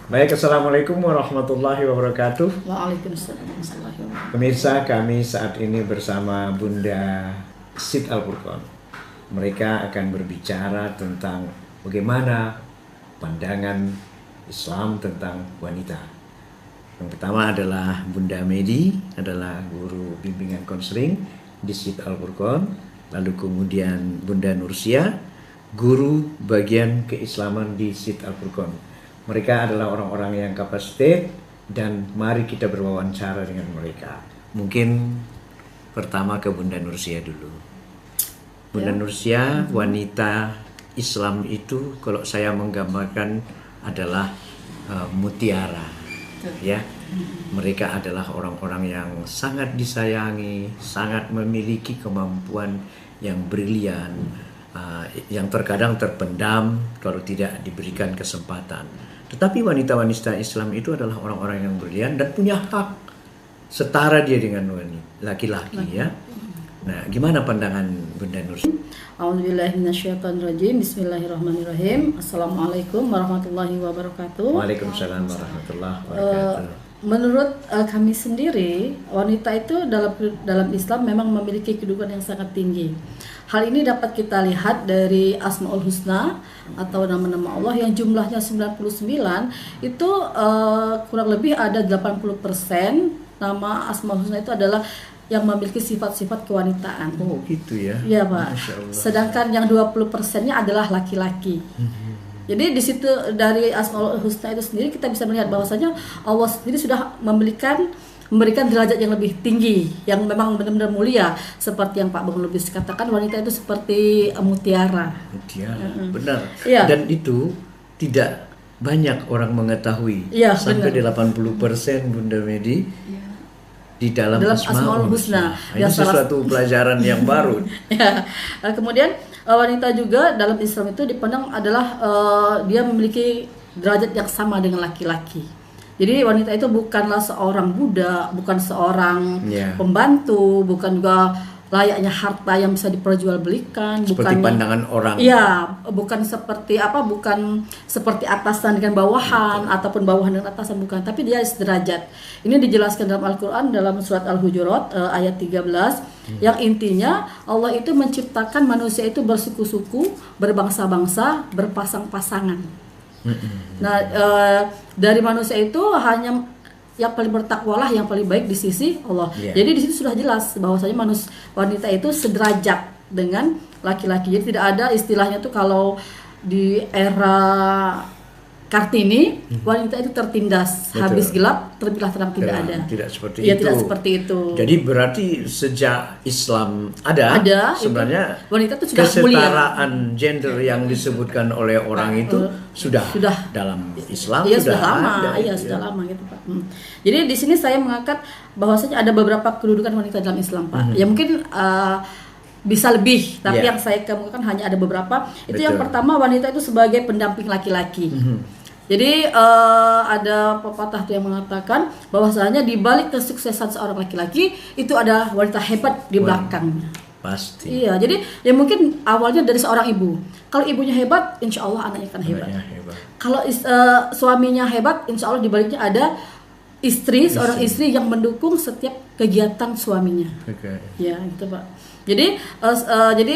Baik, Assalamualaikum warahmatullahi wabarakatuh. Waalaikumsalam warahmatullahi wabarakatuh. Pemirsa, kami saat ini bersama Bunda Sid Al-Furqon. Mereka akan berbicara tentang bagaimana pandangan Islam tentang wanita. Yang pertama adalah Bunda Medi, adalah guru bimbingan konseling di Sid Al-Furqon. Lalu kemudian Bunda Nursia, guru bagian keislaman di Sid Al-Furqon. Mereka adalah orang-orang yang kapasitas dan mari kita berwawancara dengan mereka. Mungkin pertama ke Bunda Nursia dulu. Bunda Nursia, wanita Islam itu kalau saya menggambarkan adalah mutiara. Ya, mereka adalah orang-orang yang sangat disayangi, sangat memiliki kemampuan yang brilian, yang terkadang terpendam kalau tidak diberikan kesempatan. Tetapi wanita-wanita Islam itu adalah orang-orang yang brilian dan punya hak setara dia dengan wanita laki-laki ya. Nah, gimana pandangan Bunda Nur? A'udzubillahi minasyaitonirrajim. Bismillahirrahmanirrahim. Assalamualaikum warahmatullahi wabarakatuh. Waalaikumsalam warahmatullahi wabarakatuh. Menurut kami sendiri, wanita itu dalam Islam memang memiliki kedudukan yang sangat tinggi. Hal ini dapat kita lihat dari Asmaul Husna atau nama-nama Allah yang jumlahnya 99, itu kurang lebih ada 80% nama Asmaul Husna itu adalah yang memiliki sifat-sifat kewanitaan. Oh gitu ya? Iya Pak. Sedangkan yang 20%-nya adalah laki-laki. Jadi di situ dari Asmaul Husna itu sendiri kita bisa melihat bahwasanya Allah sendiri sudah memberikan derajat yang lebih tinggi, yang memang benar-benar mulia, seperti yang Pak Bang Lubis katakan, wanita itu seperti mutiara. Mutiara, benar. Ya. Dan itu tidak banyak orang mengetahui. Ya, sampai benar. 80% Bunda Medi di dalam Asmaul Husna. Ini sesuatu pelajaran yang baru. Ya. Kemudian wanita juga dalam Islam itu dipandang adalah dia memiliki derajat yang sama dengan laki-laki. Jadi wanita itu bukanlah seorang budak, bukan seorang pembantu, bukan juga layaknya harta yang bisa diperjualbelikan, seperti pandangan orang. Iya, bukan seperti bukan seperti atasan dengan bawahan ataupun bawahan dengan atasan, bukan, tapi dia sederajat. Ini dijelaskan dalam Al-Qur'an dalam surat Al-Hujurat ayat 13 yang intinya Allah itu menciptakan manusia itu bersuku-suku, berbangsa-bangsa, berpasang-pasangan. Nah, dari manusia itu hanya yang paling bertakwalah yang paling baik di sisi Allah. Jadi di situ sudah jelas bahwasanya wanita itu sederajat dengan laki-laki. Jadi tidak ada istilahnya tuh kalau di era Kartini wanita itu tertindas. Betul. Habis gelap terbilah terang, tidak ada. Tidak seperti itu. Tidak seperti itu. Jadi berarti sejak Islam ada sebenarnya wanita itu sudah kesetaraan mulia. Gender yang disebutkan oleh orang itu sudah dalam Islam sudah lama. Iya, sudah lama gitu, Pak. Jadi di sini saya mengangkat bahwasanya ada beberapa kedudukan wanita dalam Islam, Pak. Ya mungkin bisa lebih, tapi yang saya kemukakan hanya ada beberapa. Itu betul. Yang pertama, wanita itu sebagai pendamping laki-laki. Jadi ada pepatah yang mengatakan bahwasanya di balik kesuksesan seorang laki-laki itu ada wanita hebat di belakangnya. Pasti. Iya, jadi ya mungkin awalnya dari seorang ibu. Kalau ibunya hebat, insya Allah anaknya akan hebat. Kalau suaminya hebat, insya Allah di baliknya ada seorang istri yang mendukung setiap kegiatan suaminya. Ya, gitu Pak. Jadi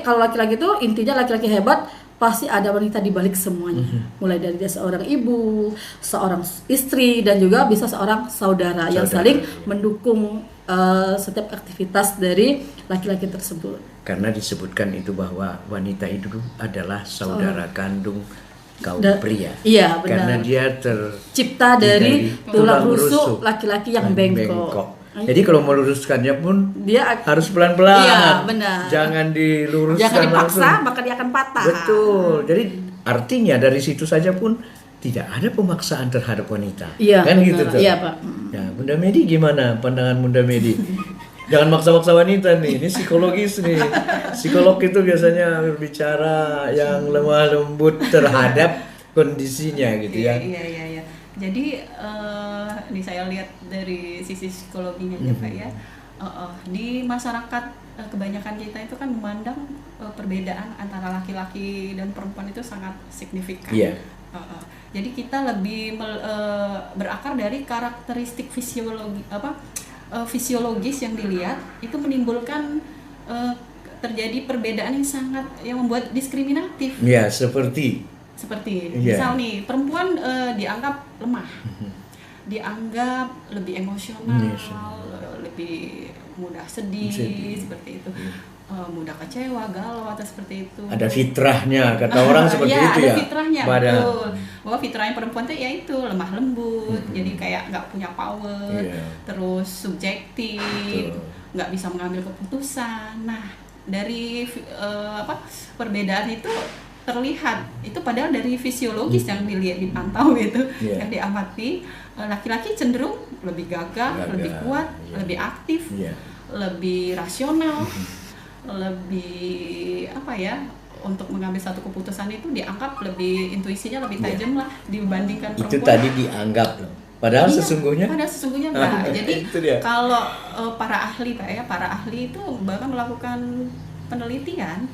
kalau laki-laki itu intinya laki-laki hebat pasti ada wanita di balik semuanya. Mulai dari dia seorang ibu, seorang istri, dan juga bisa seorang saudara yang saling mendukung setiap aktivitas dari laki-laki tersebut. Karena disebutkan itu bahwa wanita itu adalah saudara kandung kaum pria. Iya, benar. Karena dia tercipta dari tulang rusuk laki-laki yang bengkok. Jadi kalau meluruskannya pun dia harus pelan-pelan. Iya, benar. Jangan diluruskan jangan dipaksa, langsung. maka dia akan patah. Betul. Jadi artinya dari situ saja pun tidak ada pemaksaan terhadap wanita. Iya, kan benar. Gitu tuh. Iya, Pak. Ya, Bunda Medi gimana pandangan Bunda Medi? Jangan maksa-maksa wanita nih. Ini psikologis nih. Psikolog itu biasanya berbicara yang lemah lembut terhadap kondisinya gitu ya. Iya. Jadi ini saya lihat dari sisi psikologinya aja Pak ya. Di masyarakat kebanyakan kita itu kan memandang perbedaan antara laki-laki dan perempuan itu sangat signifikan. Jadi kita lebih berakar dari karakteristik fisiologis yang dilihat itu menimbulkan terjadi perbedaan yang membuat diskriminatif. Ya, seperti Misal nih perempuan dianggap lemah, dianggap lebih emosional, lebih mudah sedih. Seperti itu, mudah kecewa, galau atau seperti itu. Ada fitrahnya, kata orang seperti itu ya. Ada fitrahnya, betul. Bahwa fitrahnya perempuan itu ya itu lemah lembut, jadi kayak nggak punya power, terus subjektif, nggak bisa mengambil keputusan. Nah, dari perbedaan itu terlihat itu padahal dari fisiologis yang dipantau itu, yang diamati, laki-laki cenderung lebih gagah, lebih kuat, lebih aktif, lebih rasional, lebih untuk mengambil satu keputusan itu dianggap lebih intuisinya lebih tajam lah dibandingkan perempuan. Itu tadi dianggap loh. Padahal sesungguhnya enggak. Jadi kalau para ahli para ahli itu bahkan melakukan penelitian,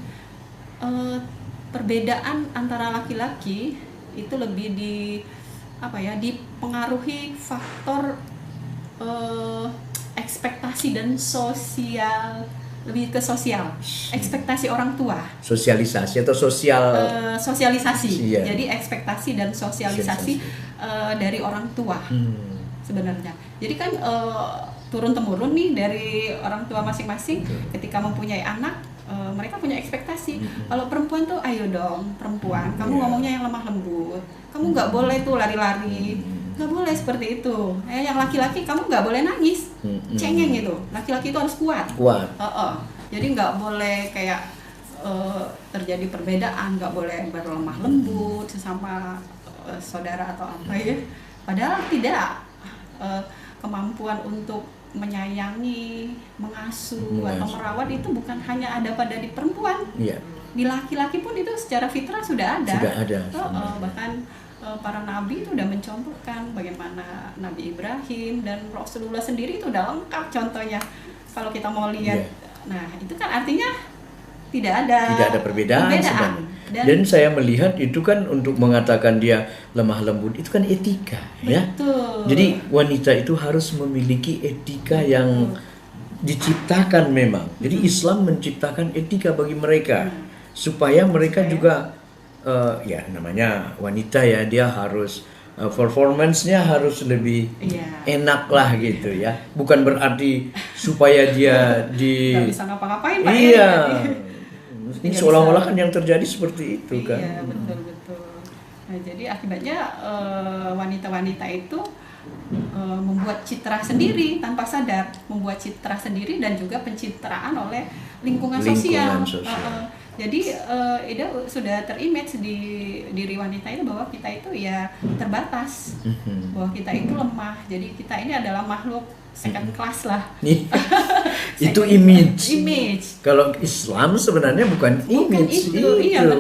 perbedaan antara laki-laki itu lebih dipengaruhi faktor ekspektasi dan sosial, lebih ke sosial, ekspektasi orang tua, sosialisasi atau sosialisasi. Jadi ekspektasi dan sosialisasi dari orang tua sebenarnya. Jadi kan turun temurun nih dari orang tua masing-masing. Ketika mempunyai anak, mereka punya ekspektasi. Kalau perempuan tuh, ayo dong perempuan, kamu ngomongnya yang lemah lembut, kamu nggak boleh tuh lari-lari, nggak boleh seperti itu. Yang laki-laki kamu nggak boleh nangis, cengeng gitu. Laki-laki itu harus kuat. Jadi nggak boleh kayak terjadi perbedaan, nggak boleh berlemah lembut sesama saudara atau apa ya. Padahal tidak, kemampuan untuk menyayangi, mengasuh atau merawat itu bukan hanya ada pada di perempuan. Di laki-laki pun itu secara fitrah sudah ada. Bahkan para nabi itu udah mencontohkan bagaimana Nabi Ibrahim dan Rasulullah sendiri itu udah lengkap contohnya. Kalau kita mau lihat, nah itu kan artinya tidak ada perbedaan. Sebenarnya. Dan saya melihat itu kan untuk mengatakan dia lemah lembut itu kan etika, ya. Jadi wanita itu harus memiliki etika yang diciptakan memang. Jadi Islam menciptakan etika bagi mereka supaya mereka juga namanya wanita ya, dia harus performance-nya harus lebih enak lah gitu ya. Bukan berarti supaya dia nggak bisa ngapa-ngapain Pak. Ini seolah-olah kan yang terjadi seperti itu kan. Iya, betul. Nah, jadi akibatnya wanita-wanita itu membuat citra sendiri tanpa sadar, membuat citra sendiri dan juga pencitraan oleh lingkungan sosial. Jadi itu sudah terimage di diri wanita itu bahwa kita itu ya terbatas, bahwa kita itu lemah. Jadi kita ini adalah makhluk second class lah. Itu image. Kalau Islam sebenarnya bukan image itu,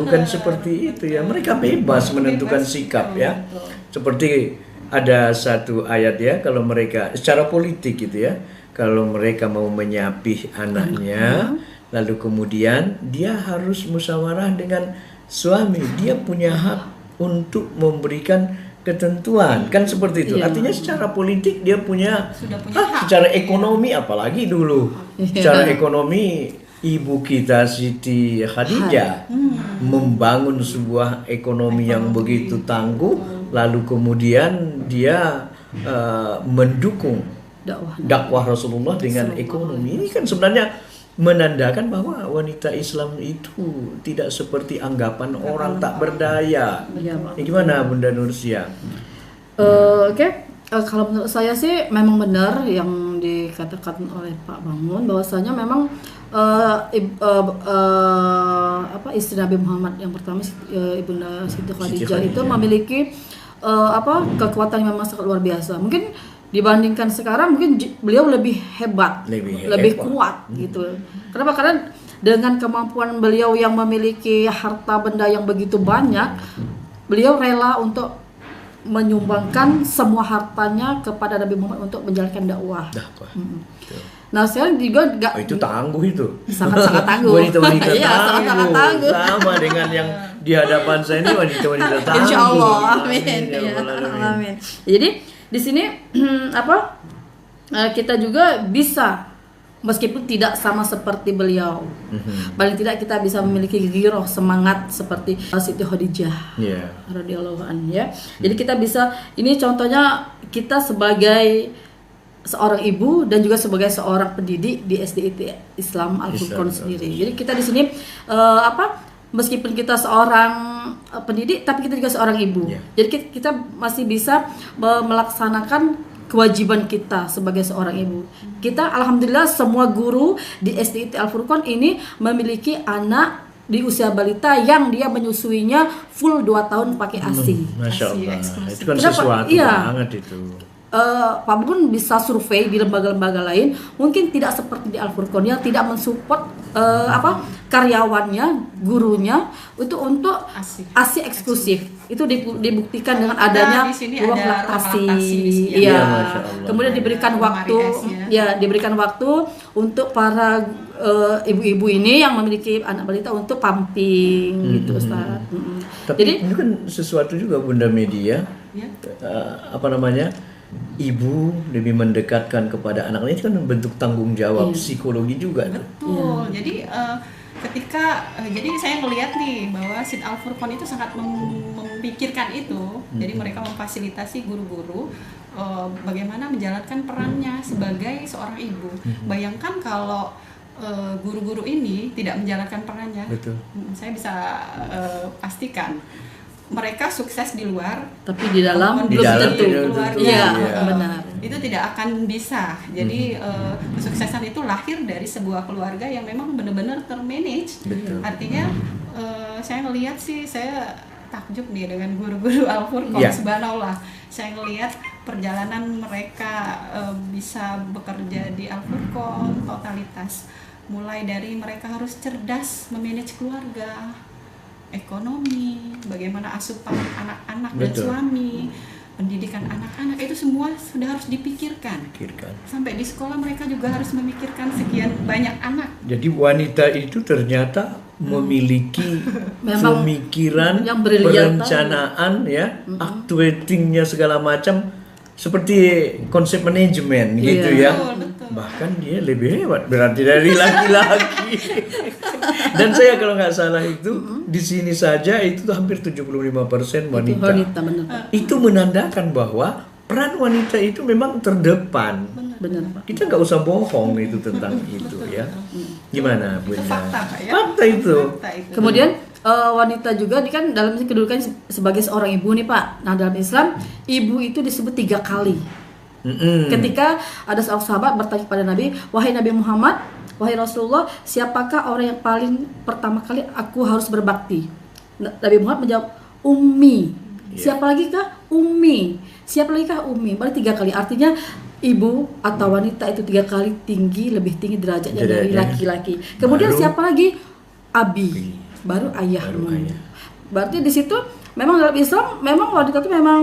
bukan seperti itu ya. Mereka bebas menentukan sikap ya. Seperti ada satu ayat ya, kalau mereka secara politik gitu ya, kalau mereka mau menyapih anaknya, lalu kemudian dia harus musyawarah dengan suami, dia punya hak untuk memberikan ketentuan, kan seperti itu. Artinya secara politik dia punya hak, secara ekonomi apalagi dulu. Secara ekonomi ibu kita Siti Khadijah membangun sebuah ekonomi yang begitu tangguh, lalu kemudian dia mendukung dakwah Rasulullah dengan ekonomi. Ini kan sebenarnya menandakan bahwa wanita Islam itu tidak seperti anggapan orang tak berdaya. Gimana Bunda Nursia? Kalau menurut saya sih memang benar yang dikatakan oleh Pak Bangun, bahwasanya memang istri Nabi Muhammad yang pertama, Ibunda Siti Khadijah itu memiliki kekuatan yang memang sangat luar biasa. Mungkin dibandingkan sekarang mungkin beliau lebih hebat, lebih kuat gitu. Kenapa? Karena dengan kemampuan beliau yang memiliki harta benda yang begitu banyak, beliau rela untuk menyumbangkan semua hartanya kepada Nabi Muhammad untuk menjalankan dakwah. Nah, sekarang juga itu tangguh itu. Sangat-sangat tangguh. Wanita-wanita sangat tangguh. Sama dengan yang di hadapan saya ini wanita-wanita tangguh. Insya Allah, amin. Ya Ya, Rabbal Alamin. amin. Jadi di sini kita juga bisa, meskipun tidak sama seperti beliau, paling tidak kita bisa memiliki giroh, semangat seperti Siti Khadijah radhiyallahu anha. Jadi kita bisa, ini contohnya kita sebagai seorang ibu dan juga sebagai seorang pendidik di SDIT Islam Al-Furqan sendiri. Jadi kita di sini meskipun kita seorang pendidik, tapi kita juga seorang ibu. Jadi kita masih bisa melaksanakan kewajiban kita sebagai seorang ibu. Kita alhamdulillah semua guru di SDIT Al-Furqan ini memiliki anak di usia balita yang dia menyusuinya full 2 tahun pakai ASI. Masya Allah. Itu kan Kenapa? sesuatu banget itu. Pak Bun bisa survei di lembaga-lembaga lain, mungkin tidak seperti di Al-Furqan yang tidak mensupport karyawannya, gurunya untuk ASI eksklusif. Itu dibuktikan dengan adanya ruang laktasi. Iya. Kemudian diberikan waktu, diberikan waktu untuk para ibu-ibu ini yang memiliki anak balita untuk pumping gitu, Ustaz. Tapi jadi ini kan sesuatu juga Bunda Media, ibu lebih mendekatkan kepada anaknya, itu kan bentuk tanggung jawab psikologi juga. Betul. Jadi ketika jadi saya melihat nih bahwa SDIT Al-Furqan itu sangat memikirkan itu. Jadi mereka memfasilitasi guru-guru bagaimana menjalankan perannya sebagai seorang ibu. Bayangkan kalau guru-guru ini tidak menjalankan perannya. Betul. Saya bisa pastikan mereka sukses di luar, tapi di dalam belum tentu. Iya, benar. Itu tidak akan bisa. Jadi kesuksesan itu lahir dari sebuah keluarga yang memang benar-benar termanage. Betul. Artinya saya ngelihat sih, saya takjub nih dengan guru-guru Al-Furqan. Subhanallah. Saya ngelihat perjalanan mereka bisa bekerja di Al-Furqan totalitas. Mulai dari mereka harus cerdas memanage keluarga, ekonomi, bagaimana asupan anak-anak dan suami, pendidikan anak-anak, itu semua sudah harus dipikirkan. Sampai di sekolah mereka juga harus memikirkan sekian banyak anak. Jadi wanita itu ternyata memiliki pemikiran, perencanaan, actuatingnya segala macam, seperti konsep manajemen gitu ya. Betul. Bahkan dia lebih hebat berarti dari laki-laki. Dan saya kalau nggak salah itu di sini saja itu hampir 75% wanita. Benar. Itu menandakan bahwa peran wanita itu memang terdepan. Benar, Pak. Kita nggak usah bohong itu tentang itu ya. Gimana Bunda? Itu fakta, Pak, ya? Fakta itu. Kemudian wanita juga kan dalam kedudukan sebagai seorang ibu nih Pak. Nah dalam Islam ibu itu disebut 3 kali. Ketika ada seorang sahabat bertanya kepada Nabi, wahai Nabi Muhammad, wahai Rasulullah, siapakah orang yang paling pertama kali aku harus berbakti? Nabi Muhammad menjawab, Ummi. Siapa lagi kah? Ummi. Siapa lagi kah? Ummi. Berarti 3 kali. Artinya ibu atau wanita itu 3 kali lebih tinggi derajatnya dari laki-laki. Kemudian siapa lagi? Abi. Baru ayahmu. Berarti di situ memang dalam Islam memang wanita itu memang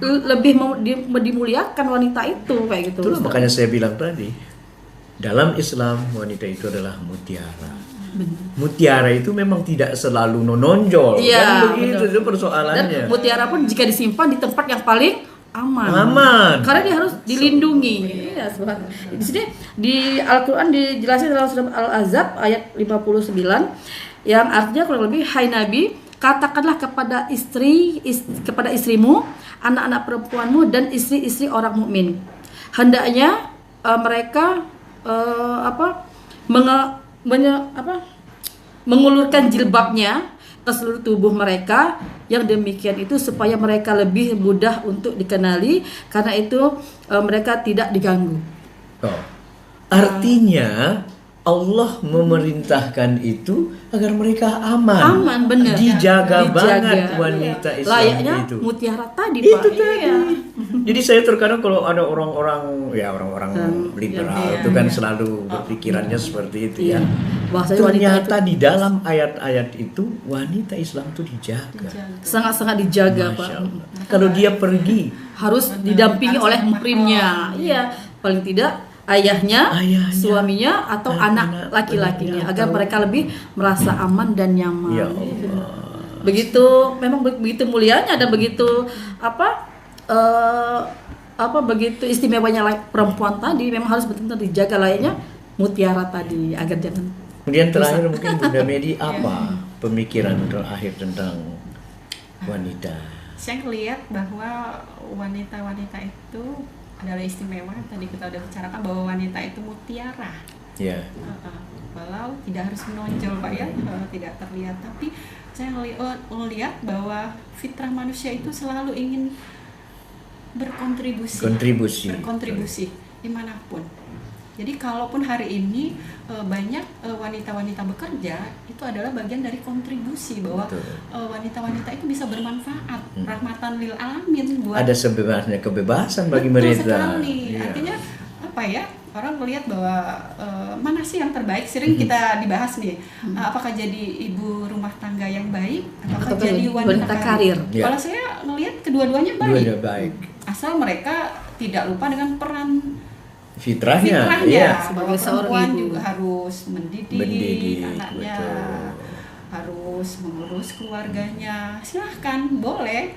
lebih dimuliakan wanita itu kayak gitu. Itulah makanya saya bilang tadi, dalam Islam wanita itu adalah mutiara. Mutiara itu memang tidak selalu menonjol. Kan begitu itu persoalannya. Dan mutiara pun jika disimpan di tempat yang paling aman. Karena dia harus dilindungi. Ya, di sini di Al-Qur'an dijelaskan dalam surah Al-Ahzab ayat 59 yang artinya kurang lebih, hai Nabi, katakanlah kepada kepada istrimu, anak-anak perempuanmu dan istri-istri orang mukmin, hendaknya mereka mengulurkan jilbabnya ke seluruh tubuh mereka, yang demikian itu supaya mereka lebih mudah untuk dikenali, karena itu mereka tidak diganggu. Artinya Allah memerintahkan itu agar mereka aman, benar. Dijaga banget wanita Islam layaknya itu. Mutiara tadi, itu Pak. tadi. Jadi saya terkadang kalau ada orang-orang liberal itu kan selalu berpikirannya seperti itu ya. Ternyata di dalam ayat-ayat itu wanita Islam itu dijaga. Sangat-sangat dijaga, Pak. Kalau dia pergi harus didampingi oleh muhrimnya. Iya, paling tidak ayahnya, suaminya atau anak laki-lakinya, agar mereka lebih merasa aman dan nyaman. Ya Allah. begitu mulianya dan begitu begitu istimewanya perempuan tadi, memang harus betul-betul dijaga layaknya mutiara tadi agar jangan. Kemudian terakhir mungkin Bunda Medi, apa pemikiran terakhir tentang wanita? Saya ngelihat bahwa wanita-wanita itu adalah istimewa. Tadi kita udah bicarakan bahwa wanita itu mutiara. Ya. Walau tidak harus menonjol Pak ya, tidak terlihat, tapi saya melihat bahwa fitrah manusia itu selalu ingin berkontribusi dimanapun. Jadi kalaupun hari ini banyak wanita-wanita bekerja, itu adalah bagian dari kontribusi bahwa wanita-wanita itu bisa bermanfaat, rahmatan lil alamin buat. Ada sebenarnya kebebasan bagi mereka. Sekali. Ya. Artinya apa ya? Orang melihat bahwa mana sih yang terbaik, sering kita dibahas nih, apakah jadi ibu rumah tangga yang baik atau jadi wanita karir. Ya. Kalau saya melihat kedua-duanya baik. Asal mereka tidak lupa dengan peran fitrahnya. Sebagai seorang perempuan ibu juga harus mendidik anaknya, betul. harus mengurus keluarganya. Silahkan, boleh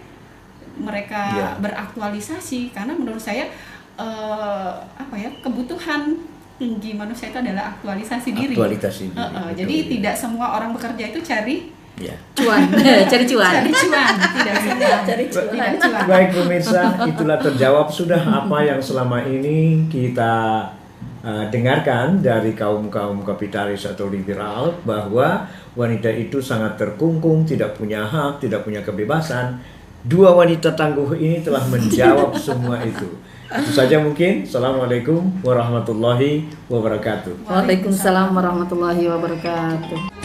mereka beraktualisasi, karena menurut saya kebutuhan tinggi manusia itu adalah aktualisasi diri. Jadi tidak semua orang bekerja itu cari cuan. Cari cuan. Tidak cuan. Baik pemirsa, itulah terjawab sudah apa yang selama ini kita dengarkan dari kaum kapitalis atau liberal, bahwa wanita itu sangat terkungkung, tidak punya hak, tidak punya kebebasan. Dua wanita tangguh ini telah menjawab semua itu. Itu saja mungkin. Assalamualaikum warahmatullahi wabarakatuh. Waalaikumsalam warahmatullahi wabarakatuh.